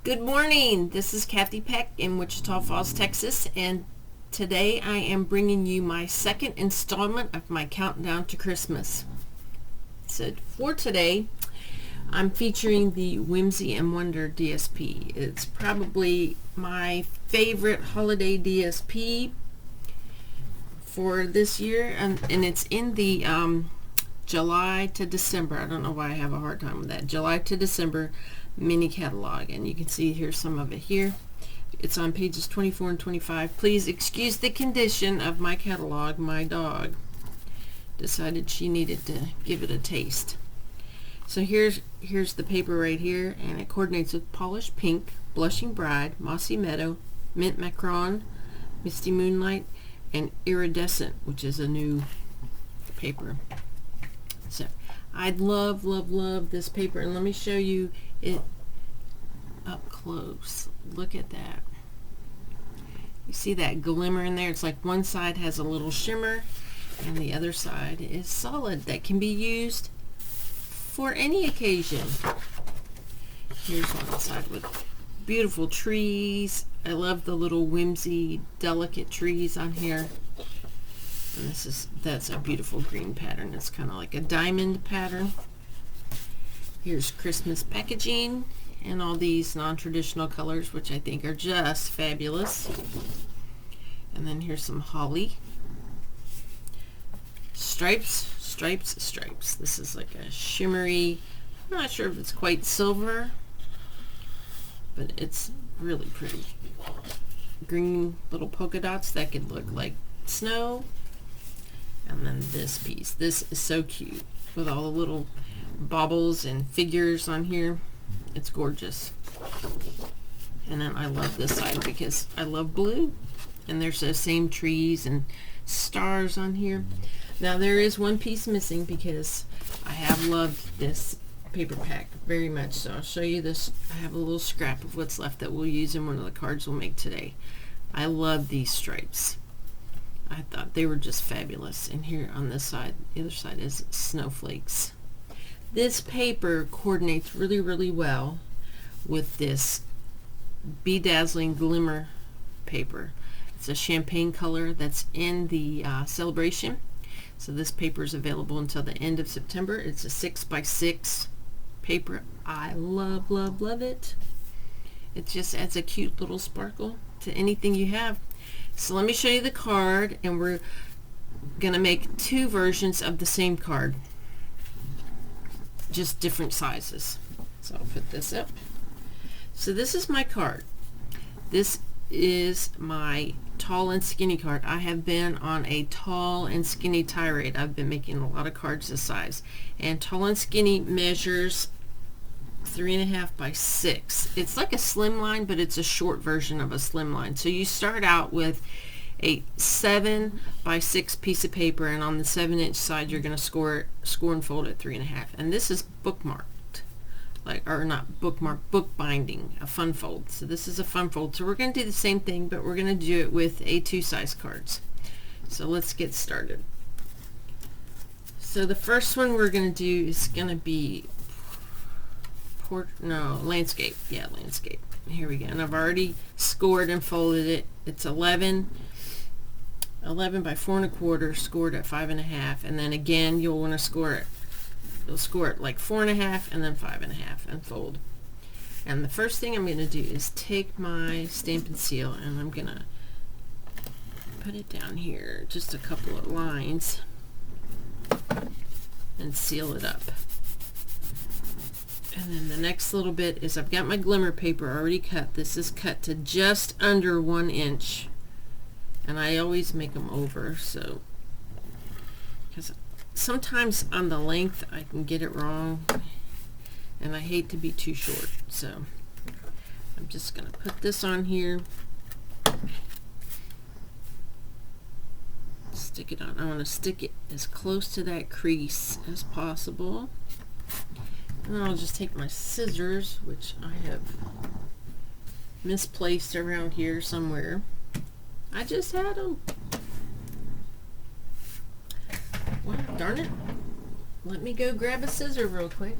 Good morning. This is Kathy Peck in Wichita Falls, Texas, and today I am bringing you my second installment of my countdown to Christmas. So for today, I'm featuring the Whimsy Wonder DSP. It's probably my favorite holiday DSP for this year, and it's in the July to December. I don't know why I have a hard time with that. July to December mini catalog, and you can see here's some of it here. It's on pages 24 and 25. Please excuse the condition of my catalog. My dog decided she needed to give it a taste. So here's the paper right here, and it coordinates with Polished Pink, Blushing Bride, Mossy Meadow, Mint Macaron, Misty Moonlight, and Iridescent, which is a new paper. So I love this paper, and let me show you it up close. Look at that. You see that glimmer in there? It's like one side has a little shimmer and the other side is solid. That can be used for any occasion. Here's one side with beautiful trees. I love the little whimsy delicate trees on here. And that's a beautiful green pattern. It's kind of like a diamond pattern. Here's Christmas packaging and all these non-traditional colors, which I think are just fabulous. And then here's some holly. Stripes. This is like a shimmery, I'm not sure if it's quite silver, but it's really pretty. Green little polka dots that could look like snow. And then this piece. This is so cute with all the little baubles and figures on here. It's gorgeous. And then I love this side because I love blue, and there's those same trees and stars on here. Now there is one piece missing because I have loved this paper pack very much, so I'll show you this. I have a little scrap of what's left that we'll use in one of the cards we'll make today. I love these stripes. I thought they were just fabulous. And here on this side, the other side is snowflakes. This paper coordinates really well with this Be Dazzling Glimmer paper. It's a champagne color that's in the Sale-A-Bration. So this paper is available until the end of September. It's a 6x6 paper. I love it. It just adds a cute little sparkle to anything you have. So let me show you the card, and we're gonna make two versions of the same card, just different sizes. So I'll put this up. So this is my card. This is my tall and skinny card. I have been on a tall and skinny tirade. I've been making a lot of cards this size, and tall and skinny measures 3.5 by 6. It's like a slim line, but it's a short version of a slim line. So you start out with a 7 by 6 piece of paper, and on the 7-inch side you're going to score and fold at 3.5. And this is bookmarked, book binding, a fun fold. So this is a fun fold. So we're going to do the same thing, but we're going to do it with A2 size cards. So let's get started. So the first one we're going to do is going to be landscape. Yeah, landscape. Here we go. And I've already scored and folded it. It's 11 by 4.25, scored at 5.5, and then again you'll want to score it. You'll score it like 4.5 and then 5.5 and fold. And the first thing I'm going to do is take my Stampin' Seal, and I'm going to put it down here, just a couple of lines, and seal it up. And then the next little bit is I've got my glimmer paper already cut. This is cut to just under 1 inch. And I always make them over, so because sometimes on the length I can get it wrong, and I hate to be too short. So I'm just going to put this on here. Stick it on. I want to stick it as close to that crease as possible. And I'll just take my scissors, which I have misplaced around here somewhere. I just had them. Well, darn it. Let me go grab a scissor real quick.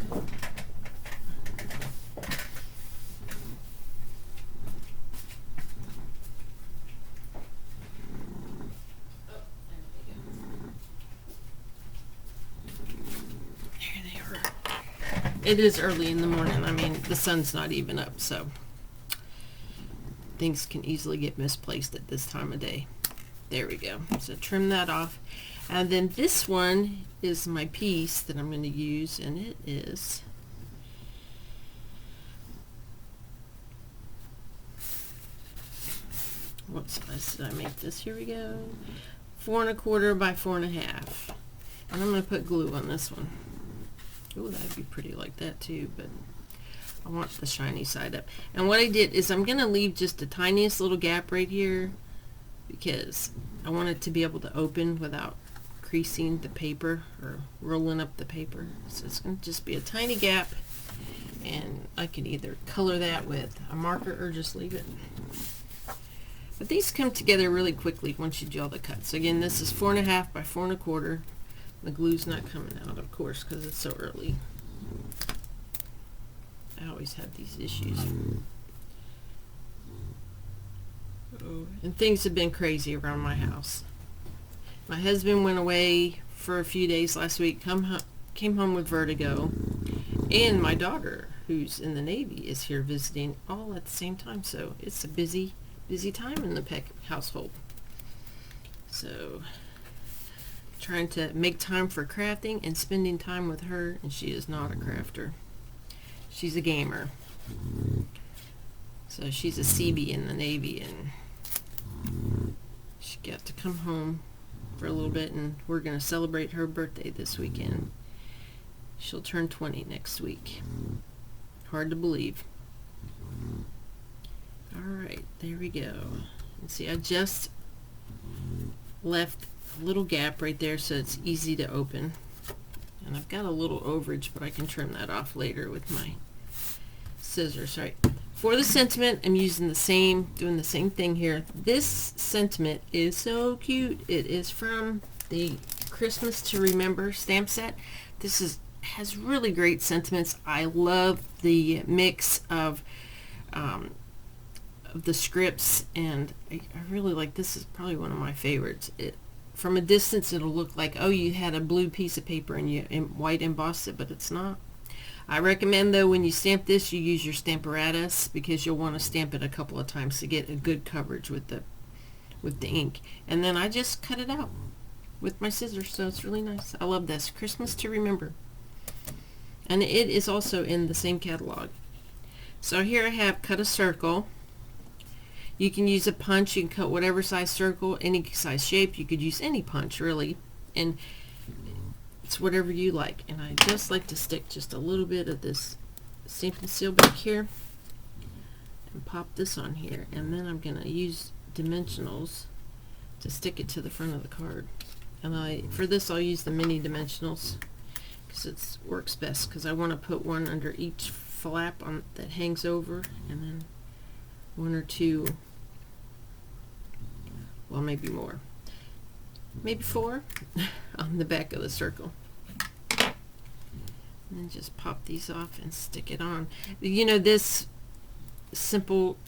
It is early in the morning. I mean, the sun's not even up, so things can easily get misplaced at this time of day. There we go. So trim that off. And then this one is my piece that I'm going to use, and it is what size did I make this? Here we go. 4 1/4 by 4 1/2. And I'm going to put glue on this one. Oh, that'd be pretty like that too, but I want the shiny side up. And what I did is I'm going to leave just the tiniest little gap right here because I want it to be able to open without creasing the paper or rolling up the paper. So it's going to just be a tiny gap, and I can either color that with a marker or just leave it. But these come together really quickly once you do all the cuts. Again, this is 4 1/2 by 4 1/4. The glue's not coming out, of course, because it's so early. I always have these issues. Oh, and things have been crazy around my house. My husband went away for a few days last week, came home with vertigo, and my daughter, who's in the Navy, is here visiting all at the same time. So it's a busy time in the Peck household. So trying to make time for crafting and spending time with her, and she is not a crafter. She's a gamer. So she's a CB in the Navy, and she got to come home for a little bit, and we're going to celebrate her birthday this weekend. She'll turn 20 next week. Hard to believe. Alright, there we go. And see, I just left a little gap right there so it's easy to open. And I've got a little overage, but I can trim that off later with my scissors. Right. For the sentiment, I'm using doing the same thing here. This sentiment is so cute. It is from the Christmas to Remember stamp set. This has really great sentiments. I love the mix of the scripts, and I really like this. Is probably one of my favorites. From a distance it'll look like, oh, you had a blue piece of paper and you white embossed it, but it's not. I recommend though when you stamp this you use your Stamparatus, because you'll want to stamp it a couple of times to get a good coverage with the ink. And then I just cut it out with my scissors, so it's really nice. I love this. Christmas to Remember. And it is also in the same catalog. So here I have cut a circle. You can use a punch. You can cut whatever size circle, any size shape. You could use any punch really, and it's whatever you like. And I just like to stick just a little bit of this Stampin' Seal back here and pop this on here, and then I'm going to use dimensionals to stick it to the front of the card. And for this I'll use the mini dimensionals because it works best, because I want to put one under each flap that hangs over, and then one or two, well, maybe more, maybe 4 on the back of the circle. And then just pop these off and stick it on. You know, this simple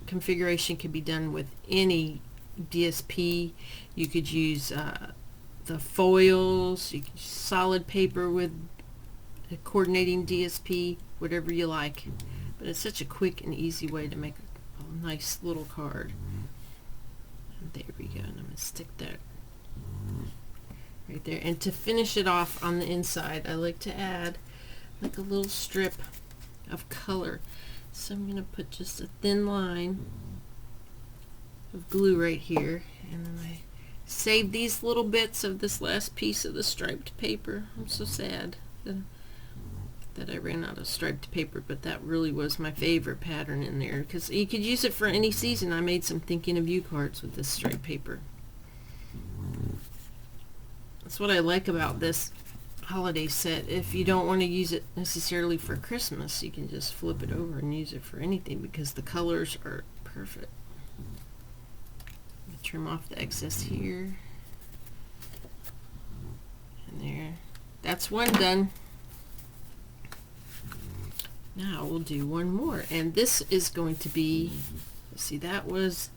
configuration can be done with any DSP. You could use the foils, you could use solid paper with a coordinating DSP, whatever you like. But it's such a quick and easy way to make a nice little card. And there we go. And I'm going to stick that right there. And to finish it off on the inside, I like to add like a little strip of color. So I'm going to put just a thin line of glue right here. And then I save these little bits of this last piece of the striped paper. I'm so sad that I ran out of striped paper, but that really was my favorite pattern in there, because you could use it for any season. I made some thinking of you cards with this striped paper. That's what I like about this holiday set. If you don't want to use it necessarily for Christmas, you can just flip it over and use it for anything, because the colors are perfect. Trim off the excess here and there. That's one done. Now we'll do one more, and this is going to be, see, that was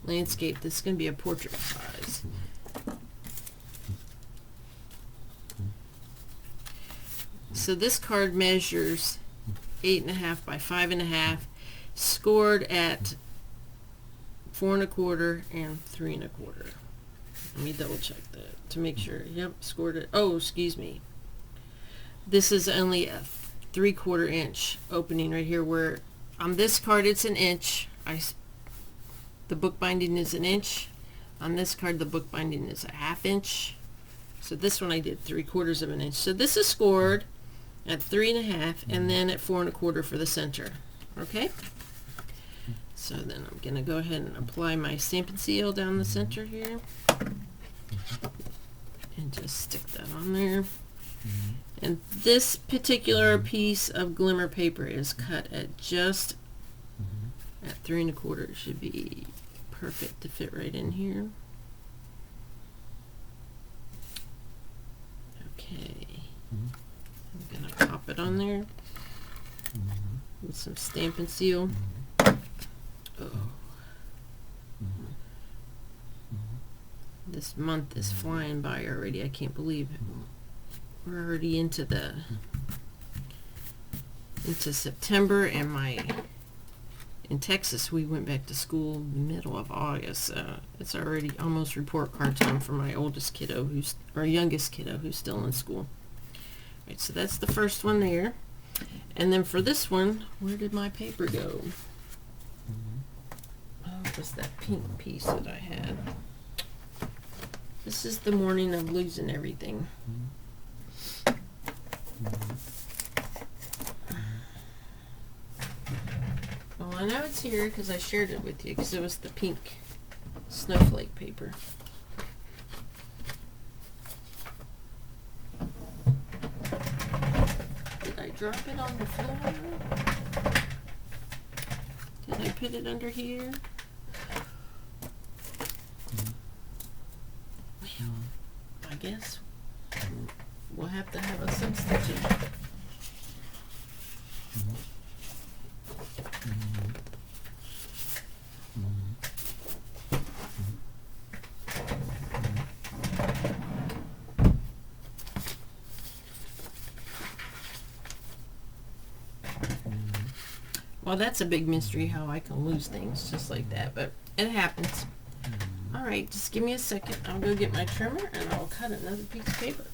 landscape. This is going to be a portrait size. So this card measures 8.5 by 5.5, scored at 4 1/4 and 3 1/4. Let me double check that to make sure. Yep, scored it. Oh, excuse me. This is only a 3/4 inch opening right here, where on this card it's an inch. The book binding is an inch. On this card the book binding is a 1/2 inch. So this one I did 3/4 of an inch. So this is scored at 3 1/2 and then at 4 1/4 for the center. Okay? So then I'm going to go ahead and apply my Stampin' Seal down the center here. And just stick that on there. And this particular piece of glimmer paper is cut at just at 3 1/4. It should be perfect to fit right in here. Okay. I'm going to pop it on there with some Stampin' Seal. Oh. This month is flying by already. I can't believe it. We're already into September, and in Texas we went back to school middle of August. It's already almost report card time for my youngest kiddo who's still in school. Right, so that's the first one there. And then for this one, where did my paper go? Oh, it was that pink piece that I had. This is the morning of losing everything. Well, I know it's here because I shared it with you, because it was the pink snowflake paper. Did I drop it on the floor? Did I put it under here? Well, I guess we'll have to have a substitute. Well, that's a big mystery how I can lose things just like that, but it happens. Alright, just give me a second. I'll go get my trimmer and I'll cut another piece of paper.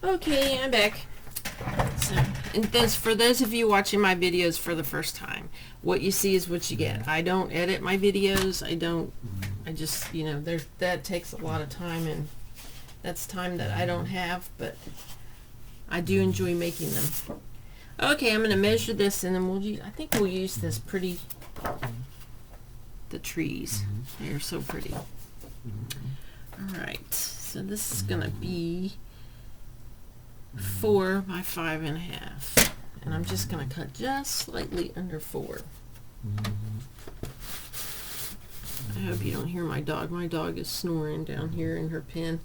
Okay, I'm back. So, and for those of you watching my videos for the first time, what you see is what you get. I don't edit my videos. I just, that takes a lot of time, and that's time that I don't have, but I do enjoy making them. Okay, I'm going to measure this, and then I think we'll use this the trees. They're so pretty. Alright, so this is going to be 4 by 5.5, and I'm just going to cut just slightly under 4. I hope you don't hear my dog. My dog is snoring down here in her pen.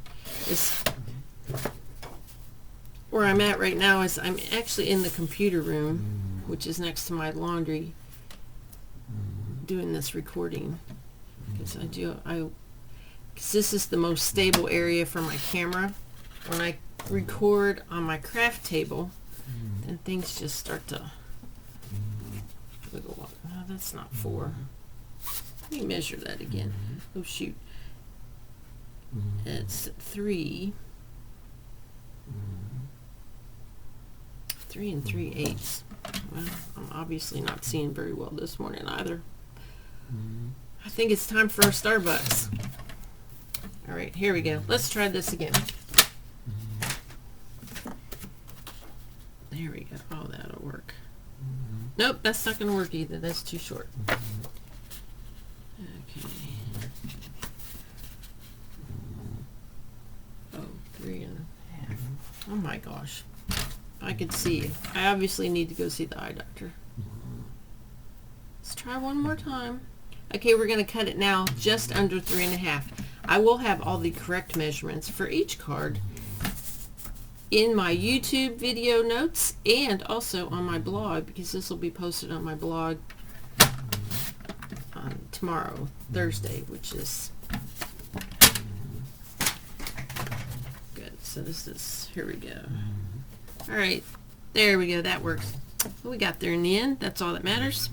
Where I'm at right now is I'm actually in the computer room, which is next to my laundry, doing this recording, because this is the most stable area for my camera. When I record on my craft table, then things just start to wiggle up. No, that's not 4. Let me measure that again. Oh shoot. It's 3. 3 3/8. Well, I'm obviously not seeing very well this morning either. I think it's time for our Starbucks. Alright, here we go. Let's try this again. There we go. Oh, that'll work. Nope, that's not going to work either. That's too short. Okay. Oh my gosh. I could see. I obviously need to go see the eye doctor. Let's try one more time. Okay, we're going to cut it now just under 3.5. I will have all the correct measurements for each card in my YouTube video notes and also on my blog, because this will be posted on my blog tomorrow, Thursday, which is good. So this is, here we go. All right, there we go. That works. We got there in the end. That's all that matters.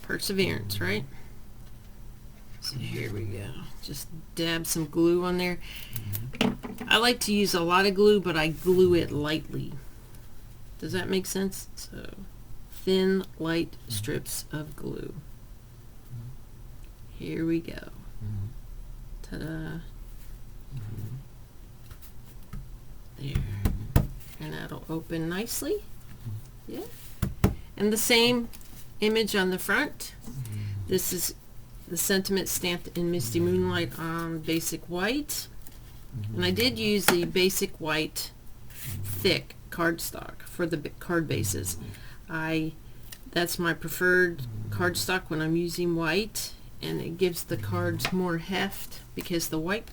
Perseverance, right? So here we go. Just dab some glue on there. I like to use a lot of glue, but I glue it lightly. Does that make sense? So thin, light strips of glue. Here we go. Ta-da. There. And that'll open nicely. Yeah. And the same image on the front. This is the sentiment stamped in Misty Moonlight on basic white. And I did use the basic white thick cardstock for the card bases. That's my preferred cardstock when I'm using white, and it gives the cards more heft, because the white,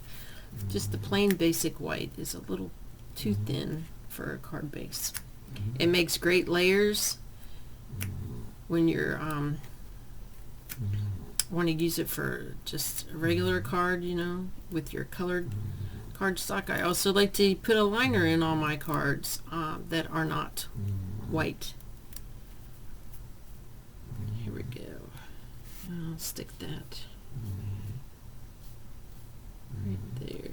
just the plain basic white, is a little too thin for a card base. It makes great layers when you're want to use it for just a regular card, you know, with your colored cardstock. I also like to put a liner in all my cards that are not white. Here we go. I'll stick that right there.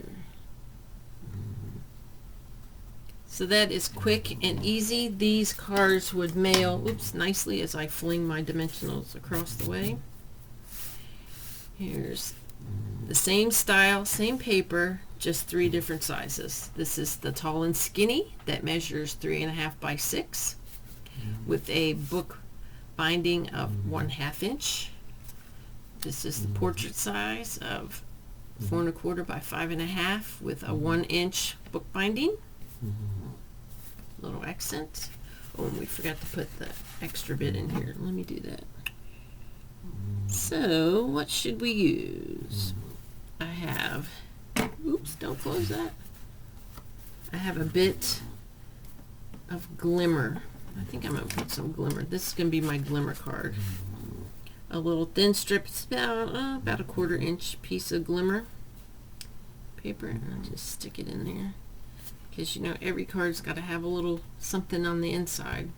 So that is quick and easy. These cards would mail, oops, nicely as I fling my dimensionals across the way. Here's the same style, same paper, just 3 different sizes. This is the tall and skinny that measures 3.5 by 6 with a book binding of 1/2 inch. This is the portrait size of 4.25 by 5.5 with a 1 inch book binding. Little accent. Oh, and we forgot to put the extra bit in here. Let me do that. So, what should we use? I have, oops, don't close that. I have a bit of glimmer. I think I'm going to put some glimmer. This is going to be my glimmer card. A little thin strip, it's about a 1/4 inch piece of glimmer paper, and I'll just stick it in there. Because, you know, every card's got to have a little something on the inside.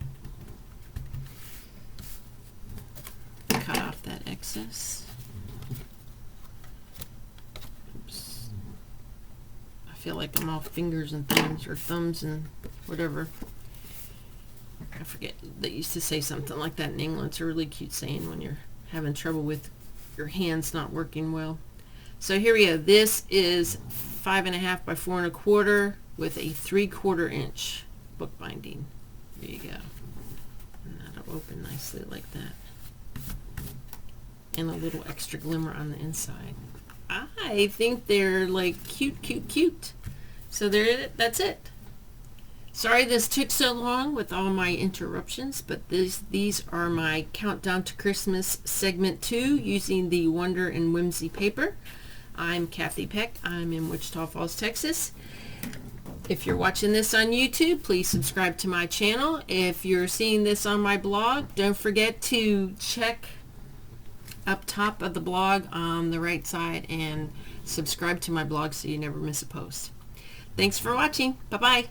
Cut off that excess. Oops. I feel like I'm all fingers and thumbs, or thumbs and whatever. I forget, they used to say something like that in England. It's a really cute saying when you're having trouble with your hands not working well. So here we go. This is 5.5 by 4.25 with a 3/4 inch book binding. There you go. And that'll open nicely like that. And a little extra glimmer on the inside. I think they're like cute. So there, that's it. Sorry this took so long with all my interruptions, but these are my Countdown to Christmas segment 2 using the Wonder and Whimsy paper. I'm Kathy Peck. I'm in Wichita Falls, Texas. If you're watching this on YouTube, please subscribe to my channel. If you're seeing this on my blog, don't forget to check up top of the blog on the right side and subscribe to my blog so you never miss a post. Thanks for watching. Bye-bye.